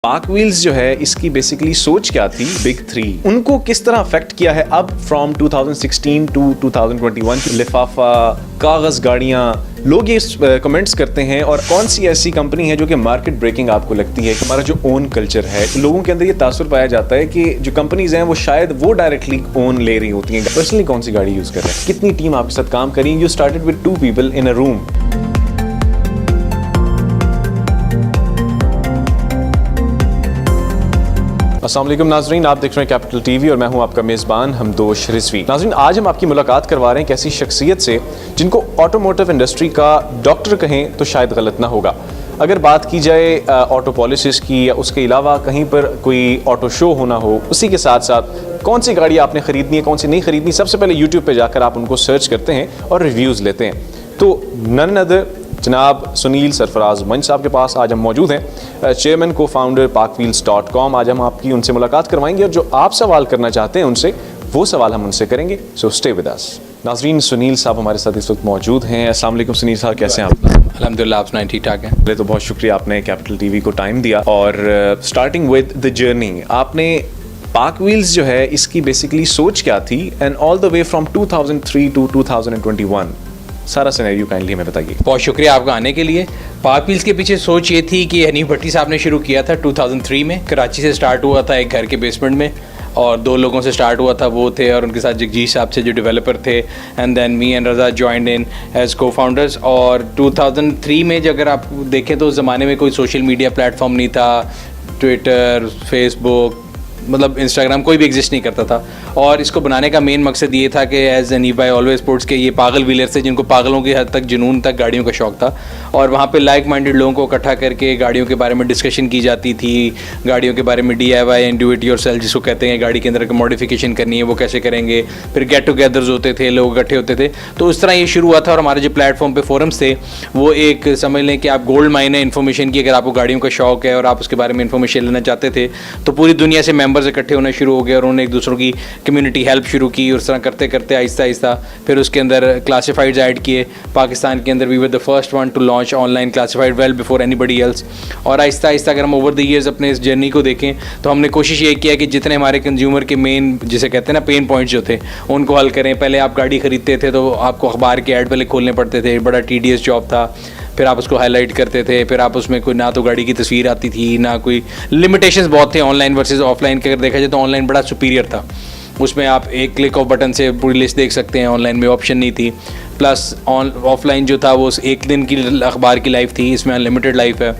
पाक व्हील्स जो है इसकी बेसिकली सोच क्या थी, बिग थ्री उनको किस तरह अफेक्ट किया है अब फ्रॉम 2016 टू 2021। लिफाफा, कागज, गाड़ियां, लोग ये कमेंट्स करते हैं। और कौन सी ऐसी कंपनी है जो कि मार्केट ब्रेकिंग आपको लगती है? हमारा जो ओन कल्चर है, लोगों के अंदर ये तासुर पाया जाता है कि जो कंपनीज हैं वो शायद वो डायरेक्टली ओन ले रही होती हैं। पर्सनली कौन सी गाड़ी यूज कर रहे हैं, कितनी टीम आपके साथ काम करी? You started with 2 people in a room. अस्सलाम वालेकुम नाज़रीन, आप देख रहे हैं कैपिटल टीवी और मैं हूं आपका मेज़बान हमदोश रिजवी। नाज़रीन, आज हम आपकी मुलाकात करवा रहे हैं एक ऐसी शख्सियत से जिनको ऑटोमोटिव इंडस्ट्री का डॉक्टर कहें तो शायद गलत ना होगा। अगर बात की जाए ऑटो पॉलिसीज़ की या उसके अलावा कहीं पर कोई ऑटो शो होना हो, उसी के साथ साथ कौन सी गाड़ी आपने ख़रीदनी है, कौन सी नहीं ख़रीदनी, सबसे पहले यूट्यूब पर जाकर आप उनको सर्च करते हैं और रिव्यूज़ लेते हैं। तो नन अदर जनाब सुनील सरफराज मंच साहब के पास आज हम मौजूद हैं, चेयरमैन को फाउंडर parkwheels.com। आज हम आपकी उनसे मुलाकात करवाएंगे और जो आप सवाल करना चाहते हैं उनसे, वो सवाल हम उनसे करेंगे। So stay with us. नाज़रीन, सुनील साहब हमारे साथ इस वक्त मौजूद हैं। अस्सलाम वालेकुम सुनील साहब, कैसे हैं आप? अल्हम्दुलिल्लाह, आप सुनाएं, ठीक ठाक हैं? पहले तो बहुत शुक्रिया, आपने कैपिटल टीवी को टाइम दिया। और स्टार्टिंग विद द जर्नी, आपने पाक व्हील्स जो है इसकी बेसिकली सोच क्या थी and all the way from 2003 to 2021 सारा सिनेरियो काइंडली हमें बताइए। बहुत शुक्रिया आपका आने के लिए। पाक व्हील्स के पीछे सोच ये थी कि हनीफ भट्टी साहब ने शुरू किया था 2003 में। कराची से स्टार्ट हुआ था एक घर के बेसमेंट में और 2 लोगों से स्टार्ट हुआ था, वो थे और उनके साथ जगजीत साहब से जो डेवलपर थे, and then me and Raza joined in as co founders. और 2003 में अगर आप देखें तो उस ज़माने में कोई सोशल मीडिया प्लेटफॉर्म नहीं था, ट्विटर, फेसबुक, मतलब इंस्टाग्राम कोई भी एग्जिस्ट नहीं करता था। और इसको बनाने का मेन मकसद ये था कि एज हनीफ भाई ऑलवेज स्पोर्ट्स के ये पागल व्हीलर्स थे जिनको पागलों की हद तक, जुनून तक गाड़ियों का शौक था। और वहाँ पे लाइक माइंडेड लोगों को इकट्ठा करके गाड़ियों के बारे में डिस्कशन की जाती थी, गाड़ियों के बारे में DIY and do it yourself जिसको कहते हैं, गाड़ी के अंदर मॉडिफिकेशन करनी है वो कैसे करेंगे। फिर गेट टुगेदर्स होते थे, लोग इकट्ठे होते थे। तो उस तरह ये शुरू हुआ था। और हमारे जो प्लेटफॉर्म पे फोरम्स थे वो एक समझ लें कि आप गोल्ड माइन है इन्फॉर्मेशन की। अगर आपको गाड़ियों का शौक है और आप उसके बारे में इन्फॉर्मेशन लेना चाहते थे तो पूरी दुनिया से मेंबर्स इकट्ठे होना शुरू हो गए और उन्होंने एक दूसरों की कम्युनिटी हेल्प शुरू की। उस तरह करते करते आहिस्ता आहिस्ता फिर उसके अंदर क्लासिफाइड्स ऐड किए। पाकिस्तान के अंदर we were the first one to launch online classified well before anybody else. और आहिस्ता आहिस्ता अगर हम ओवर द ईयर्स अपने इस जर्नी को देखें तो हमने कोशिश ये किया कि जितने हमारे कंज्यूमर के मेन, जिसे कहते हैं ना, पेन पॉइंट्स जो थे उनको हल करें। पहले आप गाड़ी खरीदते थे तो आपको अखबार के ऐड पहले खोलने पड़ते थे, बड़ा TDS जॉब था। फिर आप उसको हाईलाइट करते थे, फिर आप उसमें कोई ना तो गाड़ी की तस्वीर आती थी, ना कोई लिमिटेशंस बहुत थे ऑनलाइन वर्सेस ऑफलाइन के। अगर देखा जाए तो ऑनलाइन बड़ा सुपीरियर था, उसमें आप एक क्लिक ऑफ बटन से पूरी लिस्ट देख सकते हैं। ऑनलाइन में ऑप्शन नहीं थी। प्लस ऑफलाइन जो था वो एक दिन की अखबार की लाइफ थी, इसमें अनलिमिटेड लाइफ है।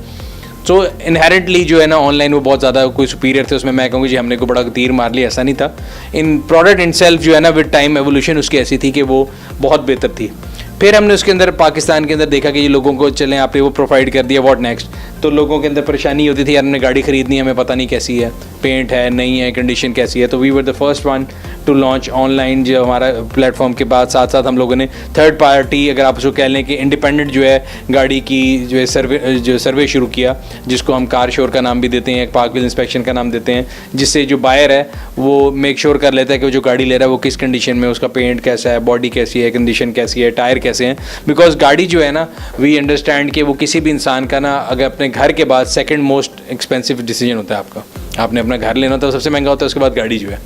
सो इनहेरेंटली जो है ना ऑनलाइन वो बहुत ज़्यादा कोई सुपीरियर थे उसमें। मैं कहूँगी जी हमने को बड़ा तीर मार लिया, ऐसा नहीं था। इन प्रोडक्ट इन सेल्फ जो है ना विद टाइम एवोल्यूशन उसकी ऐसी थी कि वो बहुत बेहतर थी। फिर हमने उसके अंदर पाकिस्तान के अंदर देखा कि ये लोगों को चलें आपने वो प्रोवाइड कर दिया, व्हाट नेक्स्ट। तो लोगों के अंदर परेशानी होती थी, यार हमने गाड़ी खरीदनी है, हमें पता नहीं कैसी है, पेंट है नहीं है, कंडीशन कैसी है। तो we were the first one to launch online जो हमारा प्लेटफॉर्म के बाद साथ साथ हम लोगों ने थर्ड पार्टी, अगर आप उसको कह लें कि इंडिपेंडेंट जो है गाड़ी की जो है सर्वे शुरू किया, जिसको हम कार श्योर का नाम भी देते हैं, एक पाक व्हील इंस्पेक्शन का नाम देते हैं, जिससे जो बायर है वो मेक श्योर कर लेता है कि वो जो गाड़ी ले रहा है वो किस कंडीशन में, उसका पेंट कैसा है, बॉडी कैसी है, कंडीशन कैसी है, टायर कैसे हैं। बिकॉज गाड़ी जो है ना, वी अंडरस्टैंड कि वो किसी भी इंसान का ना, अगर अपने घर के बाद सेकंड मोस्ट एक्सपेंसिव डिसीजन होता है आपका। आपने अपना घर लेना होता है, सबसे महंगा होता है, उसके बाद गाड़ी जो है।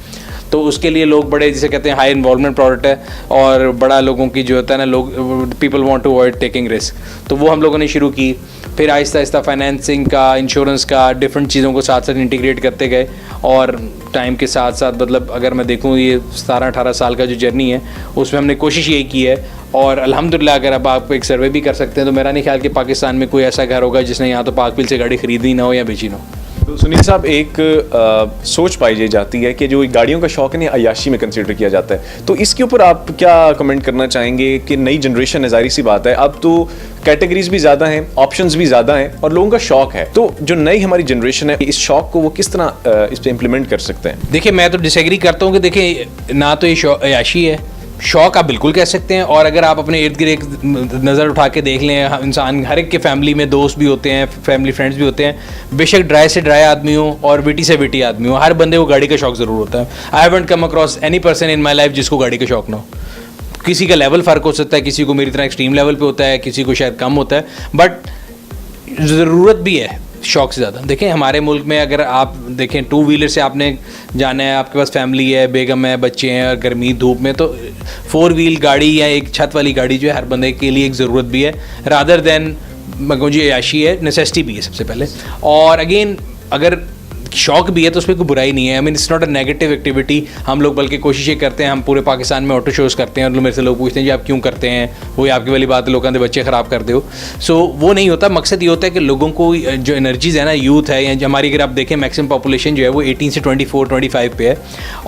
तो उसके लिए लोग बड़े, जिसे कहते हैं, हाई इन्वॉल्वमेंट प्रोडक्ट है और बड़ा लोगों की जो होता है ना, लोग people want to avoid taking risk. तो वो हम लोगों ने शुरू की। फिर आहिस्ता आहिस्ता फाइनेंसिंग का, इंश्योरेंस का, डिफरेंट चीज़ों को साथ साथ इंटीग्रेट करते गए। और टाइम के साथ साथ, मतलब अगर मैं देखूँ ये 17-18 साल का जो जर्नी है उसमें हमने कोशिश यही की है। और अल्हम्दुलिल्लाह अगर अब आप एक सर्वे भी कर सकते हैं तो मेरा नहीं ख्याल कि पाकिस्तान में कोई ऐसा घर होगा जिसने यहाँ तो पाक व्हील से गाड़ी खरीदी ना हो या बेची ना हो। तो सुनील साहब, एक सोच पाई जाती है कि जो गाड़ियों का शौक है ना अय्याशी में कंसीडर किया जाता है, तो इसके ऊपर आप क्या कमेंट करना चाहेंगे कि नई जनरेशन है, जाहिर सी बात है, अब तो कैटेगरीज भी ज़्यादा हैं, ऑप्शंस भी ज़्यादा हैं और लोगों का शौक है। तो जो नई हमारी जनरेशन है, इस शौक को वो किस तरह इस पर इम्प्लीमेंट कर सकते हैं? देखिए, मैं तो डिसएग्री करता हूँ कि देखिए ना तो ये अय्याशी है, शौक आप बिल्कुल कह सकते हैं। और अगर आप अपने इर्द गिर्द एक नज़र उठा के देख लें, इंसान हर एक के फैमिली में दोस्त भी होते हैं, फैमिली फ्रेंड्स भी होते हैं, बेशक ड्राई से ड्राई आदमी हो और विटी से विटी आदमी हो, हर बंदे को गाड़ी का शौक ज़रूर होता है। I haven't come across any person in my life जिसको गाड़ी का शौक ना हो। किसी का लेवल फ़र्क हो सकता है, किसी को मेरी तरह एक्सट्रीम लेवल पे होता है, किसी को शायद कम होता है, बट ज़रूरत भी है। शौक से ज़्यादा। देखें हमारे मुल्क में अगर आप देखें 2 व्हीलर से आपने जाना है, आपके पास फैमिली है, बेगम है, बच्चे हैं और गर्मी धूप में, तो 4 व्हील गाड़ी या एक छत वाली गाड़ी जो है हर बंदे के लिए एक ज़रूरत भी है, रादर दैन मुझे याशी है, नेसेसिटी भी है सबसे पहले। और अगेन अगर शौक भी है तो उसमें कोई बुराई नहीं है। I mean it's not a negative activity. हम लोग बल्कि कोशिश ये करते हैं, हम पूरे पाकिस्तान में ऑटो शोज़ करते हैं और मेरे से लोग पूछते हैं जी आप क्यों करते हैं, वो आपकी वाली बात है, लोगों के बच्चे ख़राब कर दो। सो वो नहीं होता। मकसद ये होता है कि लोगों को जो एनर्जीज़ है ना, यूथ है या हमारी, अगर आप देखें मैक्सिमम पॉपुलेशन जो है वो 18 से 24-25 पे है,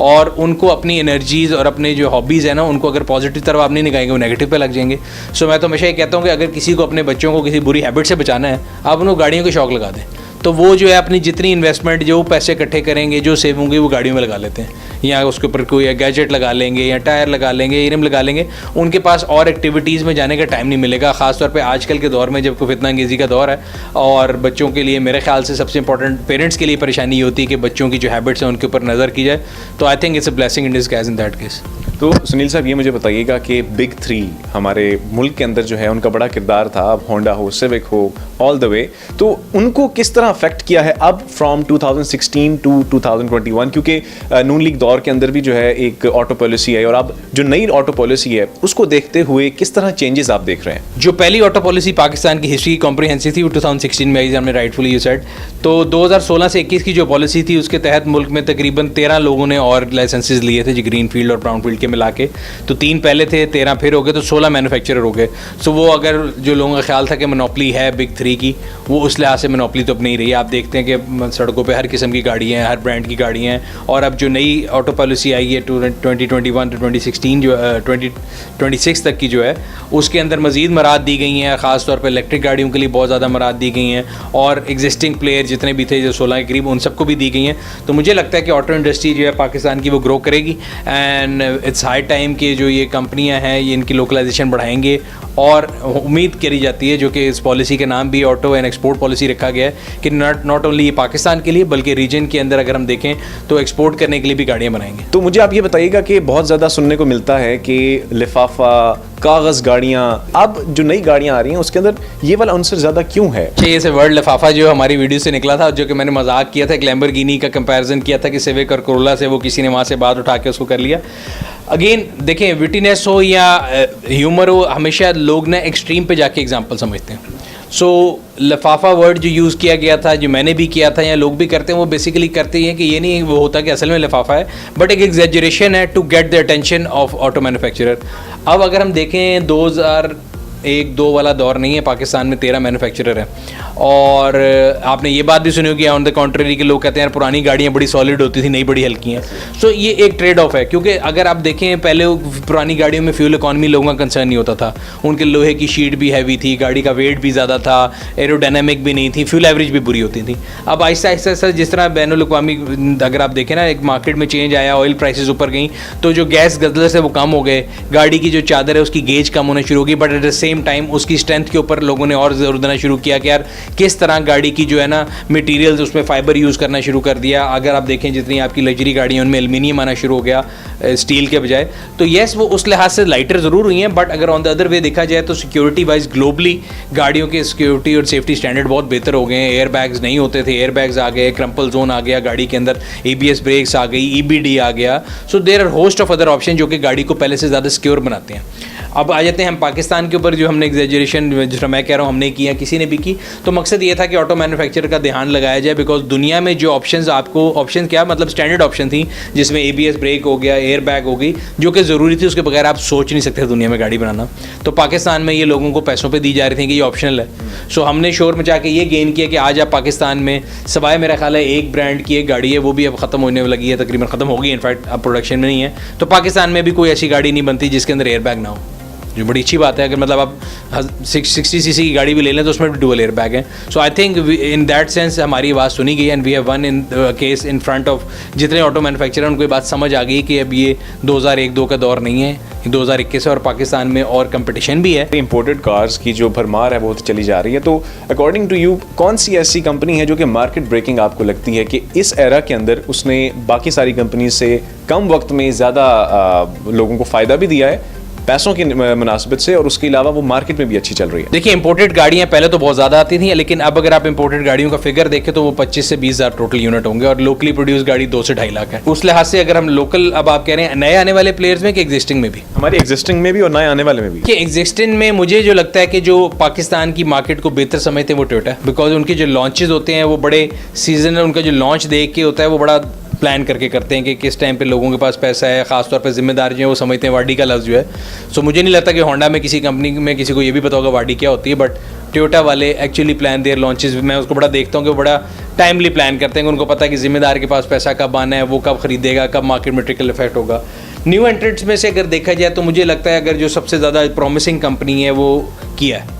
और उनको अपनी एनर्जीज़ और अपने जो हॉबीज़ है ना, उनको अगर पॉजिटिव तरफ आप नहीं निकालेंगे वो नेगेटिव पे लग जाएंगे। सो मैं तो हमेशा ये कहता हूँ कि अगर किसी को अपने बच्चों को किसी बुरी हैबिट से बचाना है, आप उनको गाड़ियों के शौक लगा दें, तो वो जो है अपनी जितनी इन्वेस्टमेंट, जो पैसे इकट्ठे करेंगे, जो सेव होंगे, वो गाड़ियों में लगा लेते हैं, या उसके ऊपर कोई गैजेट लगा लेंगे या टायर लगा लेंगे, ईएम लगा लेंगे। उनके पास और एक्टिविटीज़ में जाने का टाइम नहीं मिलेगा, ख़ासतौर पे आजकल के दौर में जब कोई फितना अंगेज़ी का दौर है। और बच्चों के लिए मेरे ख्याल से सबसे इंपॉर्टेंट पेरेंट्स के लिए परेशानी ये होती है कि बच्चों की जो हैबिट्स हैं उनके ऊपर नज़र की जाए। तो I think it's a blessing in disguise in that case. तो सुनील साहब, ये मुझे बताइएगा कि बिग 3 हमारे मुल्क के अंदर जो है उनका बड़ा किरदार था, अब होंडा हो, सिविक हो, ऑल द वे, तो उनको किस तरह अफेक्ट किया है अब फ्रॉम 2016 टू 2021? क्योंकि नून लीग दौर के अंदर भी जो है एक ऑटो पॉलिसी है, और अब जो नई ऑटो पॉलिसी है उसको देखते हुए किस तरह चेंजेस आप देख रहे हैं? जो पहली ऑटो पॉलिसी पाकिस्तान की हिस्ट्री की कॉम्प्रिहेंसिव थी वो 2016 में आई, हमने राइटफुली यू सेड। तो 2016 से 21 की जो पॉलिसी थी उसके तहत मुल्क में तकरीबन 13 लोगों ने और लाइसेंसेज लिए थे, जो ग्रीन फील्ड और ब्राउन फील्ड के मिला के। तो 3 पहले थे, 13 फिर हो गए, तो 16 मैन्युफैक्चरर हो गए। सो वो अगर जो लोगों का ख्याल था कि मोनोपली है बिग 3 की, वो उस लिहाज से मोनोपली तो अब नहीं रही। आप देखते हैं कि सड़कों पे हर किस्म की गाड़ियाँ हैं, हर ब्रांड की गाड़ियाँ हैं। और अब जो नई ऑटो पॉलिसी आई है 2021 टू 2016 जो 2026 तक की जो है, उसके अंदर मज़ीद मराद दी गई हैं, ख़ासतौर पर इलेक्ट्रिक गाड़ियों के लिए बहुत ज़्यादा मराद दी गई हैं, और एग्जिस्टिंग प्लेयर जितने भी थे जो 16 के करीब, उन सबको भी दी गई हैं। तो मुझे लगता है कि ऑटो इंडस्ट्री जो है पाकिस्तान की वो ग्रो करेगी, एंड इट्स हाई टाइम कि जो ये कंपनियां हैं ये इनकी लोकलाइजेशन बढ़ाएंगे। और उम्मीद करी जाती है, जो कि इस पॉलिसी के नाम भी ऑटो एंड एक्सपोर्ट पॉलिसी रखा गया है, कि नॉट ओनली ये पाकिस्तान के लिए बल्कि रीजन के अंदर अगर हम देखें तो एक्सपोर्ट करने के लिए भी गाड़ियाँ बनाएंगे। तो मुझे आप ये बताइएगा कि बहुत ज़्यादा सुनने को मिलता है कि लिफाफा, कागज़ गाड़ियाँ, अब जो नई गाड़ियाँ आ रही हैं उसके अंदर ये वाला अंसर ज़्यादा क्यों है? ये से वर्ड लिफाफा जो हमारी वीडियो से निकला था, जो कि मैंने मजाक किया था, एक लैम्बोर्गिनी का कंपैरिजन किया था कि सिविक और कोरोला से, वो किसी ने वहाँ से बात उठा के उसको कर लिया। अगेन देखें, विटीनेस हो या ह्यूमर हो, हमेशा लोग ना एक्सट्रीम पे जाके एग्जांपल समझते हैं। सो लिफाफा वर्ड जो यूज़ किया गया था, जो मैंने भी किया था या लोग भी करते हैं, वो बेसिकली करते हैं कि ये नहीं वो होता कि असल में लिफाफा है, बट एक एग्जेजरेशन है to get the attention of auto manufacturer. अब अगर हम देखें 2001-2 वाला दौर नहीं है, पाकिस्तान में 13 मैन्युफैक्चरर हैं। और आपने ये बात भी सुनी होगी ऑन द कॉन्ट्रेरी के लोग कहते हैं यार पुरानी गाड़ियाँ बड़ी सॉलिड होती थी, नई बड़ी हल्की हैं। सो ये एक ट्रेड ऑफ है, क्योंकि अगर आप देखें पहले पुरानी गाड़ियों में फ्यूल इकॉनमी लोगों का कंसर्न नहीं होता था, उनके लोहे की शीट भी हैवी थी, गाड़ी का वेट भी ज़्यादा था, एरोडायनामिक भी नहीं थी, फ्यूल एवरेज भी बुरी होती थी। अब आहिस्ता आहिस्ता जिस तरह बैनुल-अक़वामी अगर आप देखें ना, एक मार्केट में चेंज आया, ऑयल प्राइसेस ऊपर गई, तो जो गैस गज़लर्स है वो कम हो गए, गाड़ी की जो चादर है उसकी गेज कम होना शुरू हो गई, but at the same time उसकी स्ट्रेंथ के ऊपर लोगों ने और जोर देना शुरू किया कि यार किस तरह गाड़ी की जो है ना मटेरियल्स, उसमें फाइबर यूज़ करना शुरू कर दिया। अगर आप देखें जितनी आपकी लग्जरी गाड़ियाँ उनमें एल्युमिनियम आना शुरू हो गया स्टील के बजाय। तो येस वो उस लिहाज से लाइटर ज़रूर हुई हैं, बट अगर ऑन द अदर वे देखा जाए तो सिक्योरिटी वाइज ग्लोबली गाड़ियों के सिक्योरिटी और सेफ्टी स्टैंडर्ड बहुत बेहतर हो गए हैं। एयर बैग्स नहीं होते थे, एयर बैग्स आ गए, क्रम्पल जोन आ गया गाड़ी के अंदर, ABS ब्रेक्स आ गई, EBD आ गया। So there are host of other option जो कि गाड़ी को पहले से ज़्यादा सिक्योर बनाते हैं। अब आ जाते हैं हम पाकिस्तान के ऊपर, जो हमने एग्जेजरेशन जो मैं कह रहा हूँ हमने किया, किसी ने भी की, तो मकसद ये था कि ऑटो मैन्युफैक्चरर का ध्यान लगाया जाए, बिकॉज दुनिया में जो ऑप्शंस आपको, ऑप्शन क्या मतलब स्टैंडर्ड ऑप्शन थी, जिसमें ABS ब्रेक हो गया, एयर बैग हो गई, जो कि ज़रूरी थी, उसके बगैर आप सोच नहीं सकते दुनिया में गाड़ी बनाना। तो पाकिस्तान में ये लोगों को पैसों पर दी जा रही थी कि ये ऑप्शनल है। सो हमने शोर मचा के ये गेन किया कि आज आप पाकिस्तान में सवाए मेरा ख्याल है एक ब्रांड की एक गाड़ी है, वो भी अब ख़त्म होने लगी है, तकरीबन ख़त्म हो गई, इनफैक्ट अब प्रोडक्शन में नहीं है। तो पाकिस्तान में भी कोई ऐसी गाड़ी नहीं बनती जिसके अंदर एयर बैग ना हो, जो बड़ी अच्छी बात है। अगर मतलब आप 60 cc की गाड़ी भी ले लें तो उसमें भी डुअल एयर बैग है। So I think in that sense हमारी बात सुनी गई, and we have one in case in front of जितने ऑटो मैन्युफैक्चरर, उनको ये बात समझ आ गई कि अब ये 2001-2 का दौर नहीं है, 2021 है, और पाकिस्तान में और कंपटीशन भी है। इंपोर्टेड कार्स की जो भरमार है वो तो चली जा रही है। तो अकॉर्डिंग टू यू कौन सी ऐसी कंपनी है जो कि मार्केट ब्रेकिंग आपको लगती है कि इस एरा के अंदर उसने बाकी सारी कंपनी से कम वक्त में ज़्यादा लोगों को फ़ायदा भी दिया है पैसों की मुनासिबत से, और उसके अलावा वो मार्केट में भी अच्छी चल रही है? देखिए इंपोर्टेड गाड़ियाँ पहले तो बहुत ज़्यादा आती थी, लेकिन अब अगर आप इंपोर्टेड गाड़ियों का फिगर देखें तो वो 25 से 20 हज़ार टोटल यूनिट होंगे, और लोकली प्रोड्यूस गाड़ी 2 से 2.5 लाख है। उस लिहाज से अगर हम लोकल, अब आप कह रहे हैं नए आने वाले प्लेयर्स में कि एग्जिस्टिंग में भी? हमारी एग्जिस्टिंग में भी और नए आने वाले में भी। कि एग्जिस्टिंग में मुझे जो लगता है कि जो पाकिस्तान की मार्केट को बेहतर समझते हैं वो टोयोटा है, बिकॉज उनके जो लॉन्चेस होते हैं वो बड़े सीजनल, उनका जो लॉन्च देख के होता है वो बड़ा प्लान करके करते हैं कि किस टाइम पे लोगों के पास पैसा है, खासतौर पे जिम्मेदार जो है वो समझते हैं वाडी का लफ्ज़ जो है। सो मुझे नहीं लगता कि होंडा में किसी कंपनी में किसी को ये भी पता होगा वाडी क्या होती है, बट टोयोटा वाले एक्चुअली प्लान देयर लॉन्चेस, मैं उसको बड़ा देखता हूँ कि वो बड़ा टाइमली प्लान करते हैं। उनको पता है कि जिम्मेदार के पास पैसा कब आना है, वो कब खरीदेगा, कब मार्केट में ट्रिकल इफेक्ट होगा। न्यू एंट्रेंट्स में से अगर देखा जाए तो मुझे लगता है अगर जो सबसे ज़्यादा प्रॉमिसिंग कंपनी है वो किया है।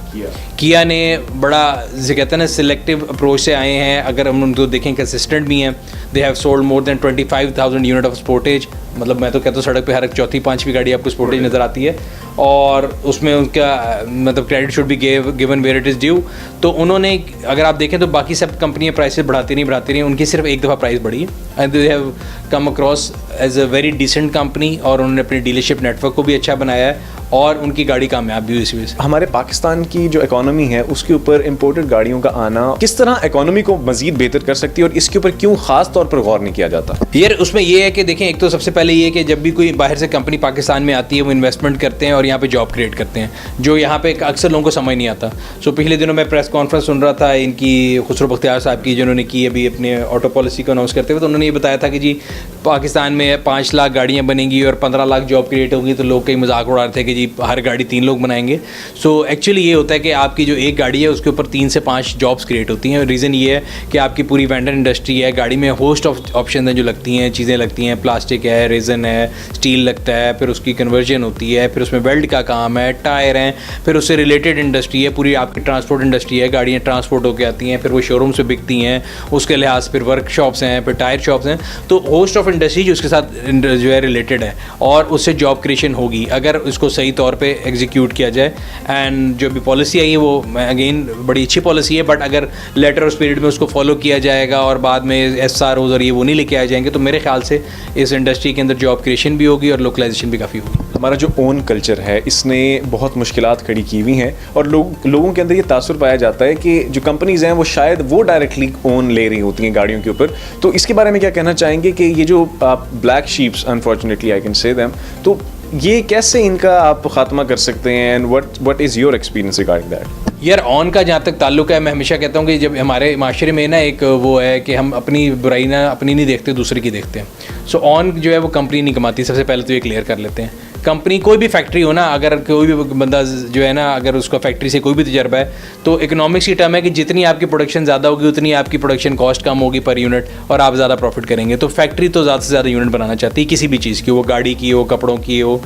किया ने बड़ा जो कहते हैं ना सिलेक्टिव अप्रोच से आए हैं। अगर हम उनको देखें कंसिस्टेंट भी हैं, they have sold more than 25,000 unit of Sportage, मतलब मैं तो कहता हूँ सड़क पे हर चौथी पांचवी गाड़ी आपको स्पोर्टेज नज़र आती है, और उसमें उनका मतलब credit should be given where it is due. तो उन्होंने अगर आप देखें तो बाकी सब कंपनियाँ प्राइसेस बढ़ाती नहीं, उनकी सिर्फ एक दफ़ा प्राइस बढ़ी है, and they have come across as a very decent company, और उन्होंने अपनी डीलरशिप नेटवर्क को भी अच्छा बनाया है, और उनकी गाड़ी कामयाब भी हुई इस वजह से। हमारे पाकिस्तान की जो इकोनॉमी है उसके ऊपर इंपोर्टेड गाड़ियों का आना किस तरह इकोनॉमी को मजीद बेहतर कर सकती है, और इसके ऊपर क्यों खास तौर पर गौर नहीं किया जाता? यार उसमें ये है कि देखें, एक तो सबसे पहले ये है कि जब भी कोई बाहर से कंपनी पाकिस्तान में आती है वो इन्वेस्टमेंट करते हैं और यहाँ पे जॉब क्रिएट करते हैं, जो यहाँ पे अक्सर लोगों को समझ नहीं आता। सो पिछले दिनों मैं प्रेस कॉन्फ्रेंस सुन रहा था इनकी, खुसरो बख्तियार साहब की, जिन्होंने की अभी अपने ऑटो पॉलिसी को अनाउंस करते हुए, तो उन्होंने ये बताया था कि जी पाकिस्तान में 5 लाख गाड़ियाँ बनेंगी और 15 लाख जॉब क्रिएट होगी। तो लोग कई मजाक उड़ा रहे थे कि जी हर गाड़ी 3 लोग बनाएंगे। सो एक्चुअली ये होता है कि आपकी जो एक गाड़ी है उसके ऊपर 3 से 5 जॉब्स क्रिएट होती हैं। रीज़न ये है कि आपकी पूरी वेंडर इंडस्ट्री है, गाड़ी में होस्ट ऑफ ऑप्शन हैं जो लगती हैं, चीज़ें लगती हैं, प्लास्टिक है, रेजन है, स्टील लगता है, फिर उसकी कन्वर्जन होती है, फिर उसमें वेल्ड का काम है, टायर हैं, फिर उससे रिलेटेड इंडस्ट्री है, पूरी आपकी ट्रांसपोर्ट इंडस्ट्री है, गाड़ियाँ ट्रांसपोर्ट होकर आती हैं, फिर वो शोरूम से बिकती हैं, उसके लिहाज फिर वर्कशॉप्स हैं, फिर टायर शॉप्स हैं। तो होस्ट ऑफ इंडस्ट्री जो उसके साथ जो है रिलेटेड है, और उससे जॉब क्रिएशन होगी अगर उसको सही तौर पे एग्जीक्यूट किया जाए। एंड जो भी पॉलिसी आई है वो अगेन बड़ी अच्छी पॉलिसी है, बट अगर लेटर ऑफ पीरियड में उसको फॉलो किया जाएगा और बाद में SROs और ये वो नहीं लेके आ जाएंगे, तो मेरे ख्याल से इस इंडस्ट्री के अंदर जॉब क्रिएशन भी होगी और लोकलाइजेशन भी काफ़ी होगी। हमारा जो ओन कल्चर है इसने बहुत मुश्किलात खड़ी की हुई हैं, और लोगों के अंदर ये तासुर पाया जाता है कि जो कंपनीज हैं वो शायद वो डायरेक्टली ओन ले रही होती हैं गाड़ियों के ऊपर। तो इसके बारे में क्या कहना चाहेंगे कि ये जो black sheeps, unfortunately I can say them, तो ये कैसे इनका आप खात्मा कर सकते हैं, and what is your experience regarding that? यार ऑन का जहाँ तक ताल्लुक है, मैं हमेशा कहता हूँ कि जब हमारे माशरे में ना एक वो है कि हम अपनी बुराई ना अपनी नहीं देखते, दूसरे की देखते हैं। सो ऑन जो है वो कंपनी नहीं कमाती, सबसे पहले तो ये क्लियर कर लेते हैं। कंपनी कोई भी फैक्ट्री हो ना, अगर कोई भी बंदा जो है ना, अगर उसका फैक्ट्री से कोई भी तजर्बा है, तो इकोनॉमिक्स की टर्म है कि जितनी आपकी प्रोडक्शन ज़्यादा होगी उतनी आपकी प्रोडक्शन कॉस्ट कम होगी पर यूनिट, और आप ज़्यादा प्रॉफिट करेंगे। तो फैक्ट्री तो ज़्यादा से ज़्यादा यूनिट बनाना चाहती है किसी भी चीज़ की, वो गाड़ी की हो, कपड़ों की हो,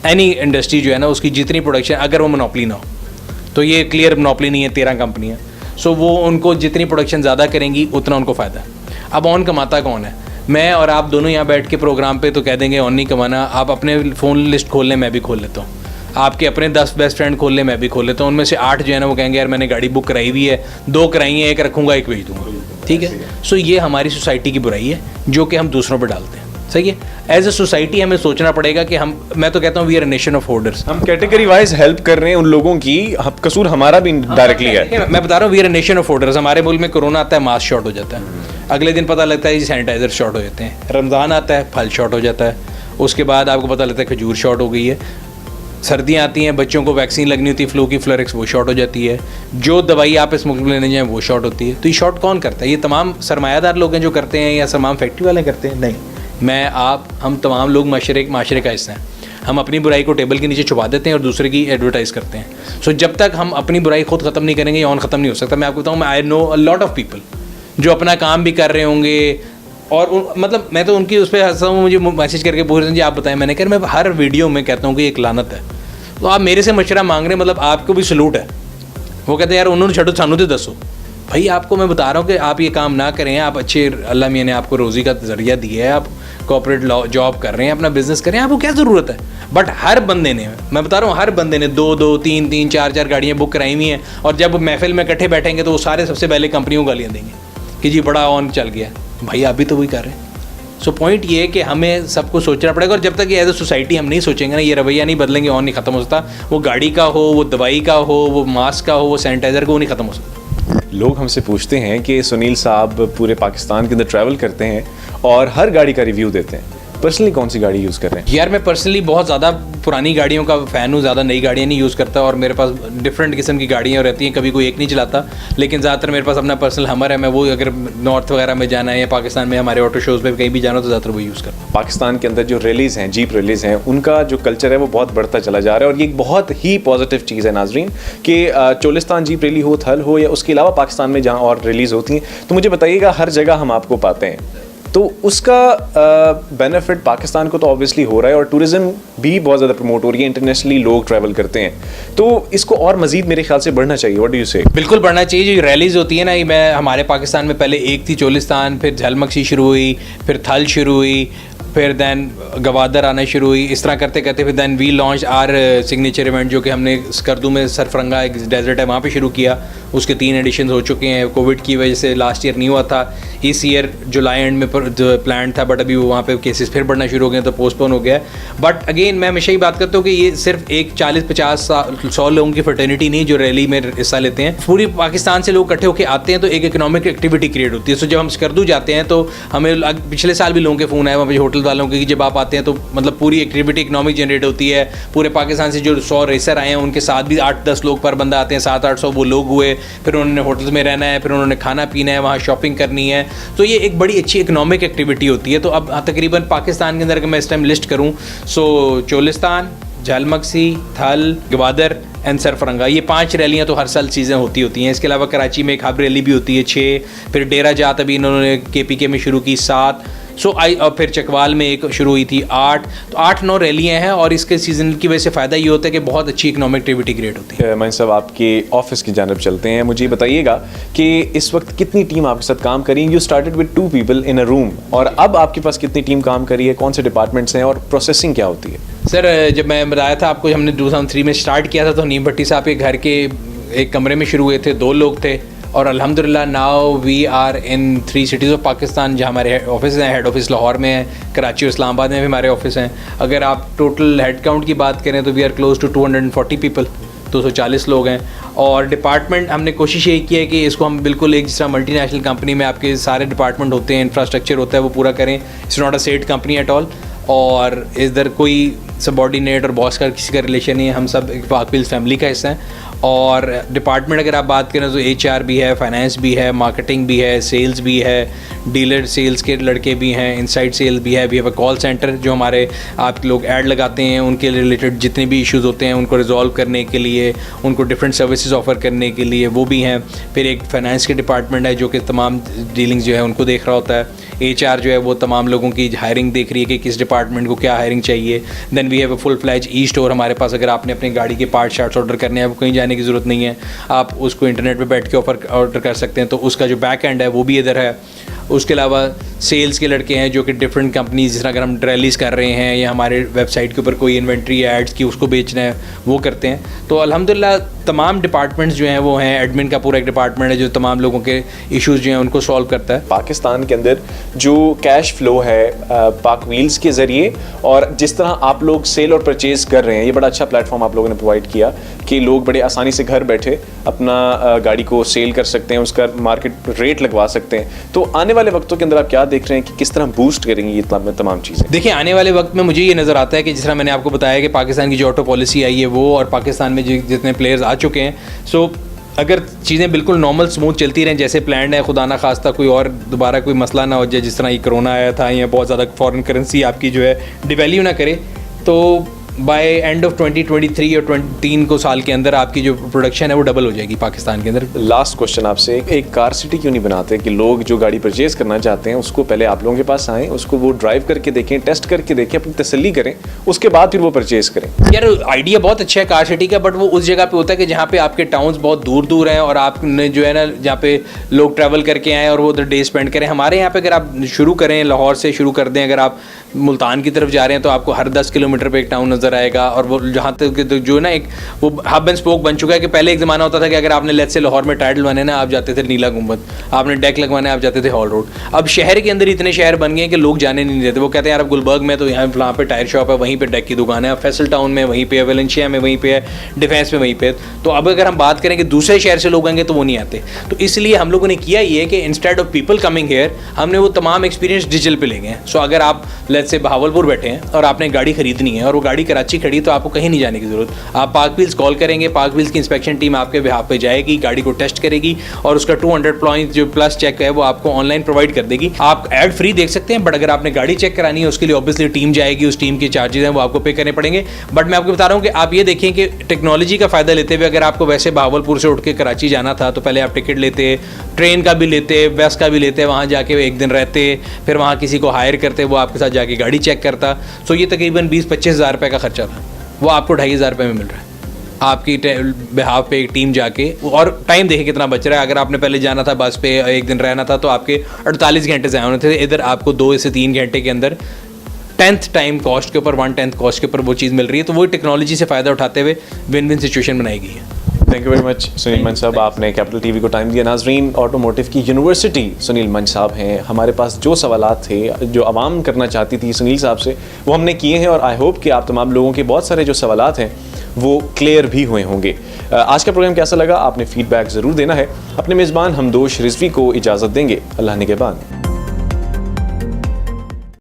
एनी इंडस्ट्री जो है ना उसकी जितनी प्रोडक्शन, अगर वो मोनोपोली ना हो, तो ये क्लियर मोनोपोली नहीं है, 13 कंपनी है। सो वो उनको जितनी प्रोडक्शन ज़्यादा करेंगी उतना उनको फ़ायदा है। अब ऑन कमाता कौन है? मैं और आप दोनों यहाँ बैठ के प्रोग्राम पे तो कह देंगे ऑन नहीं कमाना। आप अपने फ़ोन लिस्ट खोल लें, मैं भी खोल लेता हूँ, आपके अपने 10 बेस्ट फ्रेंड खोल लें, मैं भी खोल लेता हूँ। उनमें से 8 जो है ना वो कहेंगे यार मैंने गाड़ी बुक कराई हुई है, 2 कराई हैं, 1 रखूँगा, 1 भेज दूँगा। ठीक है, सो ये हमारी सोसाइटी की बुराई है जो कि हम दूसरों पर डालते हैं। सही है, एज अ सोसाइटी हमें सोचना पड़ेगा कि हम, मैं तो कहता हूँ we are a nation of hoarders. हम कैटेगरी वाइज हेल्प कर रहे हैं उन लोगों की, कसूर हमारा भी डायरेक्टली है। मैं बता रहा हूँ we are a nation of hoarders. हमारे मुल्क में कोरोना आता है, मास्क शॉर्ट हो जाता है, अगले दिन पता लगता है जी सैनिटाइजर शॉर्ट हो जाते हैं। रमज़ान आता है, फल शॉर्ट हो जाता है, उसके बाद आपको पता लगता है खजूर शॉर्ट हो गई है। सर्दियाँ आती हैं, बच्चों को वैक्सीन लगनी होती है फ्लू की, फ्लोरेक्स, वो शॉर्ट हो जाती है। जो दवाई आप इस मुल्क में लेने जाएँ वो शॉर्ट होती है। तो ये शॉर्ट कौन करता है? ये तमाम सरमायादार लोग हैं जो करते हैं, या तमाम फैक्ट्री वाले करते हैं? नहीं, मैं, आप, हम तमाम लोग माशरे का हिस्सा हैं। हम अपनी बुराई को टेबल के नीचे छुपा देते हैं और दूसरे की एडवर्टाइज़ करते हैं। सो जब तक हम अपनी बुराई खुद ख़त्म नहीं करेंगे, ऑन ख़त्म नहीं हो सकता। मैं आपको बताऊँ, I know a lot of people जो अपना काम भी कर रहे होंगे, और मतलब मैं तो उनकी उस पर हंसता हूँ, मुझे मैसेज करके पूछ रहे हैं जी आप बताएं। मैंने कहा मैं हर वीडियो में कहता हूँ कि एक लानत है, तो आप मेरे से मशवरा मांग रहे हैं, मतलब आपको भी सलूट है। वो कहते हैं यार उन्होंने छड़ो सानू तो दसो। भाई आपको मैं बता रहा हूँ कि आप ये काम ना करें। आप अच्छे, अल्लाह मियाँ ने आपको रोज़ी का ज़रिया दिया है, आप कॉर्पोरेट जॉब कर रहे हैं, अपना बिजनेस कर रहे हैं, आपको क्या ज़रूरत है? बट हर बंदे ने, मैं बता रहा हूँ, हर बंदे ने 2-2, 3-3, 4-4 गाड़ियाँ बुक कराई हुई हैं, और जब महफिल में इकट्ठे बैठेंगे तो वो सारे सबसे पहले कंपनियों को गालियाँ देंगे कि जी बड़ा ऑन चल गया। भाई आप भी तो वही कर रहे हैं। सो पॉइंट ये है कि हमें सबको सोचना पड़ेगा, और जब तक ये एज अ सोसाइटी हम नहीं सोचेंगे ना, ये रवैया नहीं बदलेंगे और नहीं ख़त्म हो सकता। वो गाड़ी का हो, वो दवाई का हो, वो मास्क का हो, वो सैनिटाइज़र का, वो नहीं ख़त्म हो सकता। लोग हमसे पूछते हैं कि सुनील साहब पूरे पाकिस्तान के अंदर ट्रैवल करते हैं और हर गाड़ी का रिव्यू देते हैं, पर्सनली कौन सी गाड़ी यूज़ कर रहे हैं? यार मैं पर्सनली बहुत ज़्यादा पुरानी गाड़ियों का फ़ैन हूँ, ज़्यादा नई गाड़ियाँ नहीं यूज़ करता, और मेरे पास डिफरेंट किस्म की गाड़ियाँ रहती हैं, कभी कोई एक नहीं चलाता, लेकिन ज़्यादातर मेरे पास अपना पर्सनल हमर है। मैं वो अगर नॉर्थ वगैरह में जाना है या पाकिस्तान में हमारे ऑटो शोज़ पे कहीं भी जाना हो तो ज़्यादातर वो यूज़ करता हूँ। पाकिस्तान के अंदर जो रैलीज़ हैं, जीप रैलीज़ हैं, उनका जो कल्चर है वो बहुत बढ़ता चला जा रहा है, और ये एक बहुत ही पॉजिटिव चीज़ है नाजरीन कि चोलिस्तान जीप रैली हो, थल हो, या उसके अलावा पाकिस्तान में जहाँ और रैलीज़ होती हैं, तो मुझे बताइएगा हर जगह हम आपको पाते हैं, तो उसका बेनिफिट पाकिस्तान को तो ऑब्वियसली हो रहा है, और टूरिज़्म भी बहुत ज़्यादा प्रमोट हो रही है, इंटरनेशनली लोग ट्रैवल करते हैं, तो इसको और मज़ीद मेरे ख्याल से बढ़ना चाहिए। व्हाट डू यू से? बिल्कुल बढ़ना चाहिए। जो रैलीज़ होती है ना, ये मैं हमारे पाकिस्तान में पहले एक थी चोलिस्तान, फिर झलमक्सी शुरू हुई, फिर थल शुरू हुई, फिर दैन गवादर आना शुरू हुई, इस तरह करते करते फिर then we launch our signature event, जो कि हमने स्कर्दू में सरफरंगा एक डेजर्ट है वहाँ पे शुरू किया। उसके 3 एडिशन हो चुके हैं। कोविड की वजह से लास्ट ईयर नहीं हुआ था, इस ईयर जुलाई एंड में प्लान था, बट अभी वहाँ पे केसेस फिर बढ़ना शुरू हो गए तो पोस्टपोन हो गया। बट अगेन मैं हमेशा ही बात करता हूँ कि ये सिर्फ एक 40-50-100 लोगों की फर्टर्निटी नहीं जो रैली में हिस्सा लेते हैं, पूरी पाकिस्तान से लोग इकट्ठे होकर आते हैं, तो एक इकोनॉमिक एक्टिविटी क्रिएट होती है। सो जब हम स्कर्दू जाते हैं तो हमें पिछले साल भी लोगों के फ़ोन आए वहाँ पे होटल वालों के कि जब आप आते हैं तो मतलब पूरी एक्टिविटी इकोनॉमिक जनरेट होती है। पूरे पाकिस्तान से जो 100 रेसर आए हैं उनके साथ भी 8-10 लोग पर बंदा आते हैं, 700-800 वो लोग हुए, फिर उन्होंने होटल में रहना है, फिर उन्होंने खाना पीना है, वहाँ शॉपिंग करनी है, तो ये एक बड़ी अच्छी इकोनॉमिक एक्टिविटी होती है। तो अब तकरीबन पाकिस्तान के अंदर अगर मैं इस टाइम लिस्ट करूँ, सो चोलिस्तान, झलमक्सी, थल, गवादर एंड सरफरंगा, ये 5 रैलियाँ तो हर साल चीज़ें होती हैं। इसके अलावा कराची में एक हब रैली भी होती है 6, फिर डेरा जात अभी इन्होंने KPK में शुरू की 7, और फिर चकवाल में एक शुरू हुई थी 8, तो 8-9 रैलियाँ हैं, और इसके सीज़न की वजह से फ़ायदा ये होता है कि बहुत अच्छी इकोनॉमिक एक्टिविटी क्रिएट होती है। मैं साहब आपके ऑफिस की जानब चलते हैं, मुझे बताइएगा कि इस वक्त कितनी टीम आपके साथ काम करी? You started with 2 people in a room, और अब आपके पास कितनी टीम काम करी है, कौन से डिपार्टमेंट्स हैं, और प्रोसेसिंग क्या होती है? सर जब मैं बताया था आपको, हमने 2003 में स्टार्ट किया था, तो नीम भट्टी साहब के घर के एक कमरे में शुरू हुए थे, 2 लोग थे, और अल्हम्दुलिल्लाह now we are in 3 cities of Pakistan, जहाँ हमारे ऑफिस हैं। हेड ऑफिस लाहौर में है, कराची और इस्लामाबाद में भी हमारे ऑफिस हैं। अगर आप टोटल हेड काउंट की बात करें तो we are close to 240 people, 240 लोग हैं। और डिपार्टमेंट हमने कोशिश यही की है कि इसको हम बिल्कुल एक जिस तरह मल्टीनेशनल कंपनी में आपके सारे डिपार्टमेंट होते हैं, इंफ्रास्ट्रक्चर होता है, वो पूरा करें। It's not a set company at all, और इधर कोई सबॉर्डिनेट और बॉस का किसी का रिलेशन नहीं है, हम सब एक पाकपिल्स फैमिली का हिस्सा हैं। और डिपार्टमेंट अगर आप बात करें तो HR भी है, फाइनेंस भी है, मार्केटिंग भी है, सेल्स भी है, डीलर सेल्स के लड़के भी हैं, इनसाइड सेल्स भी है, we have a call center जो हमारे आप लोग ऐड लगाते हैं उनके रिलेटेड जितने भी इश्यूज़ होते हैं उनको रिजॉल्व करने के लिए, उनको डिफरेंट सर्विसेज ऑफर करने के लिए वो भी हैं। फिर एक फाइनेंस के डिपार्टमेंट है जो कि तमाम डीलिंग्स जो है उनको देख रहा होता है। HR जो है वो तमाम लोगों की हायरिंग देख रही है कि किस डिपार्टमेंट को क्या हायरिंग चाहिए। Then we have a full fledged store हमारे पास। अगर आपने अपनी गाड़ी के पार्ट्स ऑर्डर करने हैं, आपको कहीं जाने की ज़रूरत नहीं है, आप उसको इंटरनेट पे बैठ के ऑर्डर कर सकते हैं, तो उसका जो बैक एंड है वो भी इधर है। उसके अलावा सेल्स के लड़के हैं जो कि डिफरेंट कंपनीज, जिस तरह अगर हम रैलीज़ कर रहे हैं या हमारे वेबसाइट के ऊपर कोई इन्वेंट्री एड्स की उसको बेचना है वो करते हैं। तो अल्हम्दुलिल्लाह तमाम डिपार्टमेंट्स जो हैं वो हैं। एडमिन का पूरा एक डिपार्टमेंट है जो तमाम लोगों के इश्यूज़ जो हैं उनको सॉल्व करता है। पाकिस्तान के अंदर जो कैश फ्लो है पाक व्हील्स के ज़रिए, और जिस तरह आप लोग सेल और परचेज़ कर रहे हैं, ये बड़ा अच्छा प्लेटफॉर्म आप लोगों ने प्रोवाइड किया कि लोग बड़े आसानी से घर बैठे अपना गाड़ी को सेल कर सकते हैं, उसका मार्केट रेट लगवा सकते हैं। तो आने वाले वक्तों के अंदर आप क्या देख रहे हैं कि किस तरह बूस्ट करेंगी ये तमाम चीज़ें? देखिए, आने वाले वक्त में मुझे ये नज़र आता है कि जिस तरह मैंने आपको बताया कि पाकिस्तान की जो ऑटो पॉलिसी आई है वो, और पाकिस्तान में जितने प्लेयर्स आ चुके हैं, सो अगर चीज़ें बिल्कुल नॉर्मल स्मूथ चलती रहें जैसे प्लान है, खुदा ना खास्ता कोई और दोबारा कोई मसला ना हो जाए, जिस तरह ये कोरोना आया था या बहुत ज़्यादा फॉरेन करेंसी आपकी जो है डिवैल्यू ना करे, तो बाय एंड ऑफ 2023 और 23 को साल के अंदर आपकी जो प्रोडक्शन है वो डबल हो जाएगी पाकिस्तान के अंदर। लास्ट क्वेश्चन आपसे, एक कार सिटी क्यों नहीं बनाते कि लोग जो गाड़ी परचेज करना चाहते हैं उसको पहले आप लोगों के पास आएँ, उसको वो ड्राइव करके देखें, टेस्ट करके देखें, अपनी तसल्ली करें, उसके बाद फिर वो परचेज करें? यार आइडिया बहुत अच्छा है कार सिटी का, बट वो उस जगह पे होता है कि जहाँ पे आपके टाउन्स बहुत दूर दूर हैं और आपने जो है ना जहाँ पे लोग ट्रैवल करके आएँ और वो उधर डे स्पेंड करें। हमारे यहाँ पे अगर आप शुरू करें, लाहौर से शुरू कर दें, अगर आप मुल्तान की तरफ जा रहे हैं तो आपको हर 10 किलोमीटर पे एक टाउन नज़र आएगा। और वो जहाँ तक जो है ना एक वो हब एंड स्पोक बन चुका है कि पहले एक ज़माना होता था कि अगर आपने लेट्स से लाहौर में टाइटल बनवाने ना, आप जाते थे नीला गुंबद, आपने डेक लगवाने आप जाते थे हॉल रोड। अब शहर के अंदर इतने शहर बन गए कि लोग जाने नहीं देते। वो कहते हैं यार अब गुलबर्ग में तो यहाँ पे टायर शॉप है, वहीं पे डेक की दुकान है, फैसल टाउन में वहीं पे है, वेलेंशिया में वहीं पे है, डिफेंस में वहीं पे है। तो अब अगर हम बात करें कि दूसरे शहर से लोग आएंगे तो वो नहीं आते। तो इसलिए हम लोगों ने किया ये कि instead of people coming here, हमने वो तमाम एक्सपीरियंस डिजिटल पे लेंगे। सो अगर आप लेट्स से बहावलपुर बैठे हैं और आपने गाड़ी खरीदनी है और वो गाड़ी कराची खड़ी है, तो आपको कहीं नहीं जाने की जरूरत। आप पार्क व्हील्स कॉल करेंगे, पार्क व्हील्स की इंस्पेक्शन टीम आपके बिहाफ पे जाएगी, गाड़ी को टेस्ट करेगी और उसका 200 पॉइंट जो प्लस चेक है वो आपको ऑनलाइन प्रोवाइड कर देगी। आप एड फ्री देख सकते हैं, बट अगर आपने गाड़ी चेक करानी है उसके लिए ऑब्वियसली टीम जाएगी, उस टीम के चार्जेस हैं वो आपको पे करने पड़ेंगे। बट मैं आपको बता रहा हूँ कि आप ये देखें कि टेक्नोलॉजी का फायदा लेते हुए अगर आपको वैसे बहावलपुर से उठ के कराची जाना था तो पहले आप टिकट लेते, ट्रेन का भी लेते, बस का भी लेते, वहाँ जाके एक दिन रहते, फिर वहाँ किसी को हायर करते, वो आपके साथ जाके गाड़ी चेक करता। सो ये तकरीबन 20-25 हज़ार रुपये का खर्चा था, वो आपको 2,500 रुपये में मिल रहा है आपकी बिहाफ पे एक टीम जाके। और टाइम देखें कितना बच रहा है। अगर आपने पहले जाना था बस पे, एक दिन रहना था, तो आपके 48 घंटे ज़ाया होने थे। इधर आपको 2 से 3 घंटे के अंदर 10th टाइम कॉस्ट के ऊपर 1/10 कॉस्ट के ऊपर वो चीज़ मिल रही है। तो वो टेक्नोलॉजी से फ़ायदा उठाते हुए विन विन सिचुएशन बनाई गई है। Thank you very much Sunil मंच साहब, आपने कैपिटल टीवी को टाइम दिया। नाजरीन, ऑटोमोटिव की यूनिवर्सिटी सुनील मंच साहब हैं। हमारे पास जो सवालात थे जो आवाम करना चाहती थी सुनील साहब से, वो हमने किए हैं और आई होप कि आप तमाम लोगों के बहुत सारे जो सवालात हैं वो क्लियर भी हुए होंगे। आज का प्रोग्राम कैसा लगा आपने फीडबैक ज़रूर देना है। अपने मेज़बान हमदोश रिजवी को इजाज़त देंगे। अल्लाह निगहबान।